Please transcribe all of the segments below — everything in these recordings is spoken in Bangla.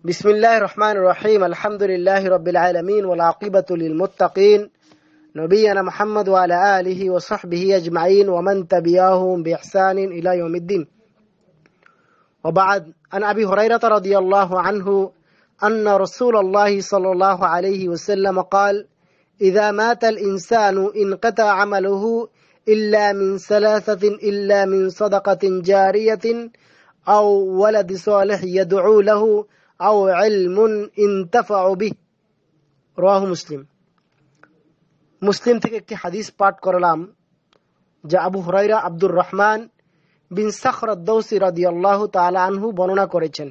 বিসমিল্লাহির রহমানির রহিম আলহামদুলিল্লাহি রাব্বিল আলামিন ওয়াল আকিবাতু লিল মুত্তাকিন নবিয়্যিনা মুহাম্মদ ওয়া আলা আলিহি ওয়া সাহবিহি আজমাইন ওয়া মান তাবিআহুম বিইহসানিন ইলা ইয়াউমিদ্দিন ওয়া বা'দ আন আবি হুরায়রা রাদিয়াল্লাহু আনহু আন্না রাসূলুল্লাহি সাল্লাল্লাহু আলাইহি ওয়াসাল্লাম قال إذا مات الإنسان انقطع عمله إلا من ثلاثة إلا من صدقة جارية أو ولد صالح يدعو له أو علم انتفع به রাওয়াহু মুসলিম থেকে একটি হাদিস পাঠ করলাম যা আবু হুরায়রা আব্দুর রহমান বিন সাখর আদ-দৌসি রাদিয়াল্লাহু তাআলা আনহু বর্ণনা করেছেন।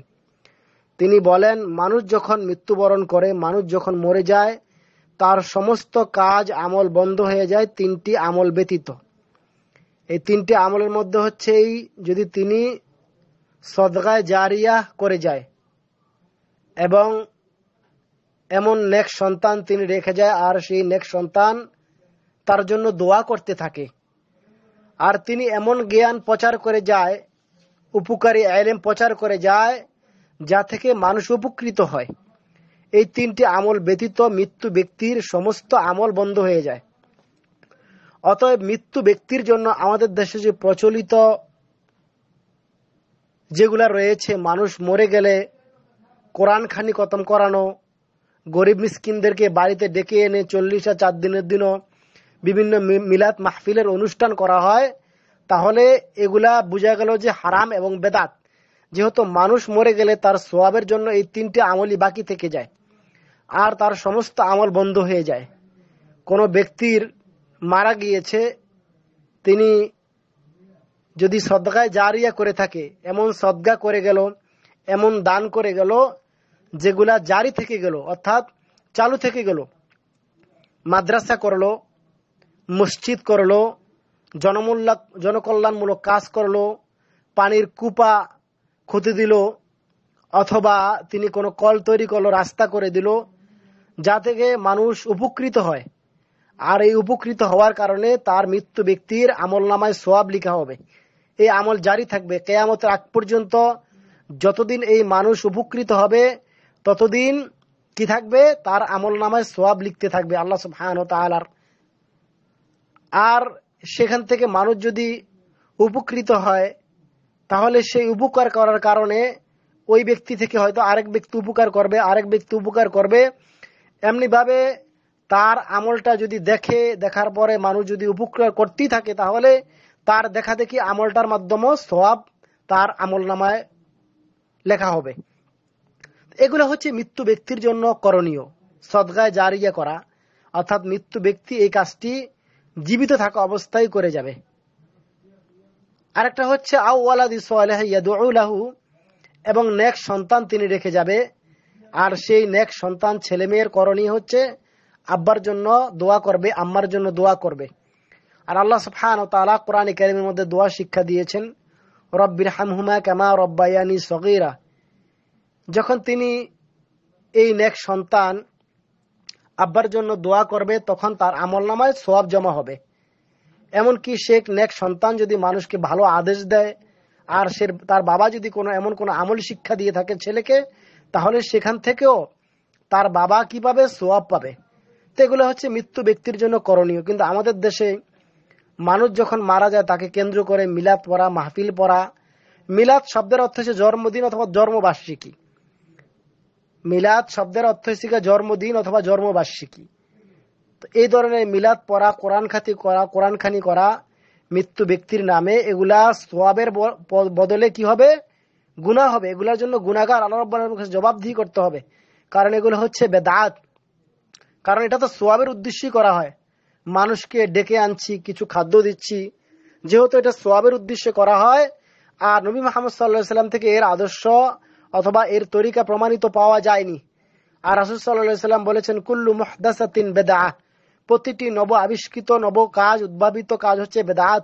তিনি বলেন, মানুষ যখন মৃত্যুবরণ করে, মানুষ যখন মরে যায়, তার সমস্ত কাজ আমল বন্ধ হয়ে যায় তিনটি আমল ব্যতীত। এই তিনটি আমলের মধ্যে হচ্ছে যদি তিনি সদকায়ে জারিয়া করে যায় এবং এমন নেক সন্তান তিনি রেখে যায় আর সেই নেক সন্তান তার জন্য দোয়া করতে থাকে, আর তিনি এমন জ্ঞান প্রচার করে যায়, উপকারী ইলম প্রচার করে যায় যা থেকে মানুষ উপকৃত হয়। এই তিনটি আমল ব্যতীত মৃত্যু ব্যক্তির সমস্ত আমল বন্ধ হয়ে যায়। অতএব মৃত্যু ব্যক্তির জন্য আমাদের দেশে যে প্রচলিত যেগুলা রয়েছে, মানুষ মরে গেলে কোরআন খানি খতম করানো, গরিব মিসকিনদেরকে বাড়িতে ডেকে এনে 40 4 দিনের দিনও বিভিন্ন মিলাদ মাহফিলের অনুষ্ঠান করা হয়, তাহলে এগুলা বোঝা গেল যে হারাম এবং বেদাত। যেহেতু মানুষ মরে গেলে তার সওয়াবের জন্য এই তিনটি আমলই বাকি থেকে যায় আর তার সমস্ত আমল বন্ধ হয়ে যায়। কোনো ব্যক্তির মারা গিয়েছে, তিনি যদি সদকায়ে জারিয়া করে থাকে, এমন সদকা করে গেল, এমন দান করে গেল যেগুলা জারি থেকে গেল, অর্থাৎ চালু থেকে গেল, মাদ্রাসা করলো, মসজিদ করলো, জনকল্যাণমূলক কাজ করলো, পানির কূপা খুঁতে দিল, অথবা তিনি কোনো কল তৈরি করলো, রাস্তা করে দিল, যা থেকে মানুষ উপকৃত হয়। আর এই উপকৃত হওয়ার কারণে তার মৃত্যু ব্যক্তির আমল নামায় সওয়াব লেখা হবে। এই আমল জারি থাকবে কিয়ামতের আগ পর্যন্ত। যতদিন এই মানুষ উপকৃত হবে ততদিন কি থাকবে, তার আমল নামায় সওয়াব লিখতে থাকবে আল্লাহ সুবহানাহু ওয়া তাআলার। আর সেখান থেকে মানুষ যদি উপকৃত হয়, তাহলে সেই উপকার করার কারণে ওই ব্যক্তি থেকে হয়তো আরেক ব্যক্তি উপকার করবে, আরেক ব্যক্তি উপকার করবে। এমনি ভাবে তার আমলটা যদি দেখার পরে মানুষ যদি উপকার করতেই থাকে, তাহলে তার দেখা দেখি আমলটার মাধ্যমে সওয়াব তার আমল নামায় লেখা হবে। এগুলো হচ্ছে মৃত্যু ব্যক্তির জন্য করণীয়, সদকায়ে জারিয়া করা, অর্থাৎ মৃত্যু ব্যক্তি এই কাজটি জীবিত থাকা অবস্থায় করে যাবে। আরেকটা হচ্ছে আও ওয়ালাদি সালিহ ইয়াদউ লাহু, এবং নেক সন্তান তিনি রেখে যাবে, আর সেই নেক সন্তান ছেলে মেয়ের করণীয় হচ্ছে আব্বার জন্য দোয়া করবে, আম্মার জন্য দোয়া করবে। আর আল্লাহ সুবহানাহু ওয়া তাআলা কোরআনে কারীমের মধ্যে দোয়া শিক্ষা দিয়েছেন, রব্বিরহামহুমা কামা রব্বায়ানি সগীরা। যখন তিনি এই নেক সন্তান আব্বার জন্য দোয়া করবে, তখন তার আমলনামায় সওয়াব জমা হবে। এমনকি সে নেক সন্তান যদি মানুষকে ভালো আদেশ দেয়, আর সে তার বাবা যদি এমন কোনো আমল শিক্ষা দিয়ে থাকে ছেলেকে, তাহলে সেখান থেকেও তার বাবা কি পাবে, সওয়াব পাবে। তো এগুলো হচ্ছে মৃত্যু ব্যক্তির জন্য করণীয়। কিন্তু আমাদের দেশে মানুষ যখন মারা যায় তাকে কেন্দ্র করে মিলাদ পড়া, মাহফিল পড়া। মিলাদ শব্দের অর্থ হচ্ছে জন্মদিন অথবা জন্মবার্ষিকী। মিলাদ শব্দের অর্থ হচ্ছে জন্মদিন অথবা জন্মবার্ষিকী। তো এই ধরনের মিলাদ পড়া, কোরআন খানি করা মৃত্যু ব্যক্তির নামে, এগুলা সওয়াবের বদলে কি হবে, গুনাহ হবে। এগুলোর জন্য গুনাহগার আল্লাহ রাব্বুল আলামিনের কাছে জবাবদিহি করতে হবে, কারণ এগুলো হচ্ছে বেদাত। কারণ এটা তো সওয়াবের উদ্দেশ্যেই করা হয়। মানুষকে ডেকে আনছি, কিছু খাদ্য দিচ্ছি, যেহেতু এটা সওয়াবের উদ্দেশ্যে করা হয়। আর নবী মুহাম্মদ সাল্লাল্লাহু আলাইহি সাল্লাম থেকে এর আদর্শ অথবা এর তরিকা প্রমাণিত পাওয়া যায়নি। আর রাসূল সাল্লাল্লাহু আলাইহি সাল্লাম বলেছেন, কুল্লু মুহদাসাতিন বিদআহ, প্রতিটি নব আবিষ্কৃত, নব কাজ, উদ্ভাবিত কাজ হচ্ছে বেদাত।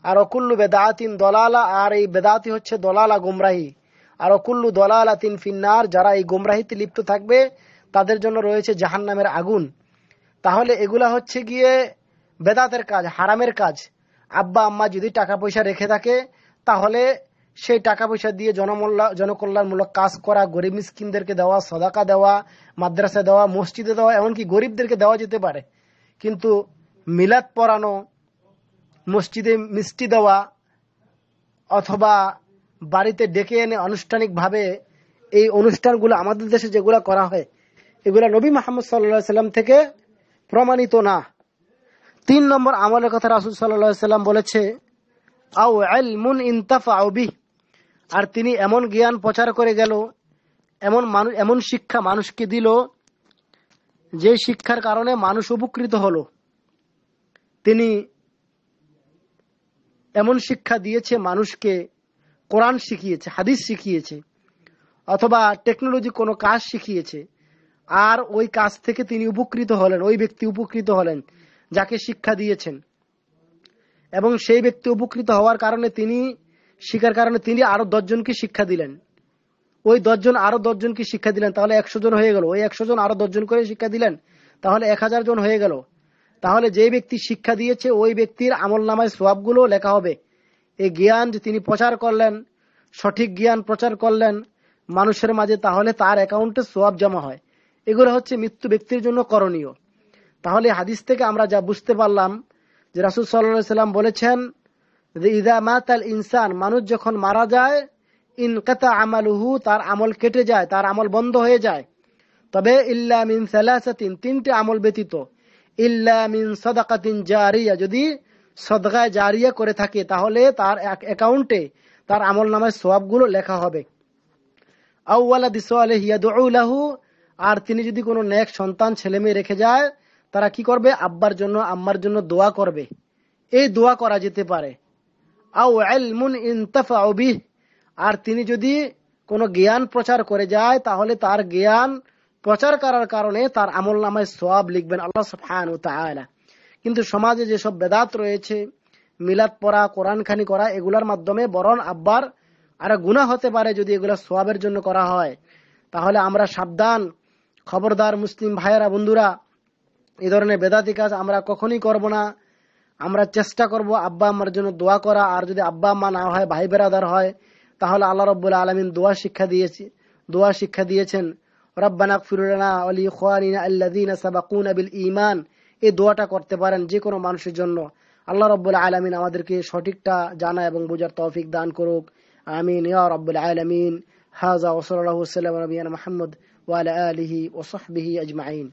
আর অকুল্লু বেদাতিন দলালা, আর এই বেদাতি হচ্ছে দলালা, গুমরাহি। আর অকুল্লু দলালাতিন ফিন্নার, যারা এই গুমরাহিতে লিপ্ত থাকবে তাদের জন্য রয়েছে জাহান্নামের আগুন। তাহলে এগুলা হচ্ছে গিয়ে বেদাতের কাজ, হারামের কাজ। আব্বা আম্মা যদি টাকা পয়সা রেখে থাকে, তাহলে সেই টাকা পয়সা দিয়ে জনকল্যাণমূলক কাজ করা, গরিব মিসকিনদেরকে দেওয়া, সদাকা দেওয়া, মাদ্রাসা দেওয়া, মসজিদে দেওয়া, এমনকি গরিবদেরকে দেওয়া যেতে পারে। কিন্তু মিলাদ পড়ানো, মসজিদে মিষ্টি দেওয়া অথবা বাড়িতে ডেকে এনে আনুষ্ঠানিকভাবে এই অনুষ্ঠানগুলো আমাদের দেশে যেগুলো করা হয়, এগুলা নবী মুহাম্মদ সাল্লাল্লাহু আলাইহি সাল্লাম থেকে প্রমাণিত না। 3 নম্বর আমলের কথা রাসূল সাল্লাল্লাহু আলাইহি সাল্লাম বলেছে, আও ইলমুন ইনতাফাউ বিহি, আর তিনি এমন জ্ঞান প্রচার করে গেল, এমন শিক্ষা মানুষকে দিল, যে শিক্ষার কারণে মানুষ উপকৃত হলো। তিনি এমন শিক্ষা দিয়েছে মানুষকে, কোরআন শিখিয়েছে, হাদিস শিখিয়েছে, অথবা টেকনোলজি কোনো কাজ শিখিয়েছে, আর ওই কাজ থেকে তিনি উপকৃত হলেন, ওই ব্যক্তি উপকৃত হলেন যাকে শিক্ষা দিয়েছেন। এবং সেই ব্যক্তি উপকৃত হওয়ার কারণে তিনি শিক্ষার কারণে তিনি আরো 10 জনকে শিক্ষা দিলেন, ওই 10 জন আরো 10 জনকে শিক্ষা দিলেন, তাহলে 100 জন হয়ে গেল। ওই 100 জন আরো 10 জন করে শিক্ষা দিলেন, তাহলে 1000 জন হয়ে গেল। তাহলে যে ব্যক্তি শিক্ষা দিয়েছে ওই ব্যক্তির আমলনামায় সওয়াবগুলো লেখা হবে। এই জ্ঞান যে তিনি প্রচার করলেন, সঠিক জ্ঞান প্রচার করলেন মানুষের মাঝে, তাহলে তার অ্যাকাউন্টে সওয়াব জমা হয়। এগুলো হচ্ছে মৃত্যু ব্যক্তির জন্য করণীয়। তাহলে হাদিস থেকে আমরা যা বুঝতে পারলাম যে রাসূল সাল্লাল্লাহু আলাইহি সাল্লাম বলেছেন যে ইযা মাতাল ইনসান, মানুষ যখন মারা যায়, ইনকাতা আমালুহু, তার আমল কেটে যায়, তার আমল বন্ধ হয়ে যায়। তবে ইল্লা মিন সালাসাতিন, 3টে আমল ব্যতীত, ইল্লা মিন সাদাকাতিন জারিয়া, যদি সদকা জারিয়া করে থাকে তাহলে তার অ্যাকাউন্টে তার আমলনামায় সওয়াবগুলো লেখা হবে। আও ওয়ালাদি সালিহ ইয়াদউ লাহু, আর তিনি যদি কোনো নেক সন্তান ছেলে মেয়ে রেখে যায়, তারা কি করবে? আব্বার জন্য আম্মার জন্য দোয়া করবে। এই দোয়া করা যেতে পারে। আও ইলমুন ইনতাফাউ বিহি, আর তিনি যদি কোনো জ্ঞান প্রচার করে যায়, তাহলে তার জ্ঞান প্রচার করার কারণে তার আমলনামায় সওয়াব লিখবেন আল্লাহ সুবহানাহু ওয়া তাআলা। কিন্তু সমাজে যেসব বেদাত রয়েছে, মিলাদ পড়া, কোরআন খানি করা, এগুলোর মাধ্যমে বরং আব্বার আর গুনাহ হতে পারে যদি এগুলো সওয়াবের জন্য করা হয়। তাহলে আমরা সাবধান, খবরদার মুসলিম ভাইয়েরা, বন্ধুরা, এই ধরনের বেদাতি কাজ আমরা কখনোই করব না। আমরা চেষ্টা করব আব্বা আম্মার জন্য দোয়া করা, আর যদি আব্বা আম্মা না হয়, ভাই বেরাদার হয়, তাহলে আল্লাহ রাব্বুল আলামিন দোয়া শিক্ষা দিয়েছেন, রব্বানা ইগফির লানা ওয়া লিইখওয়ানিনা আল্লাযীনা সাবাকুনা বিল ঈমান। এই দোয়াটা করতে পারেন যে কোনো মানুষের জন্য। আল্লাহ রাব্বুল আলামিন আমাদেরকে সঠিকটা জানা এবং বোঝার তৌফিক দান করুক। আমিন ইয়া রাব্বুল আলামিন। হাযা ওয়া সাল্লাল্লাহু আলা নবিয়িনা মুহাম্মদ ওয়া আলা আলিহি ওয়া সাহবিহি আজমাইন।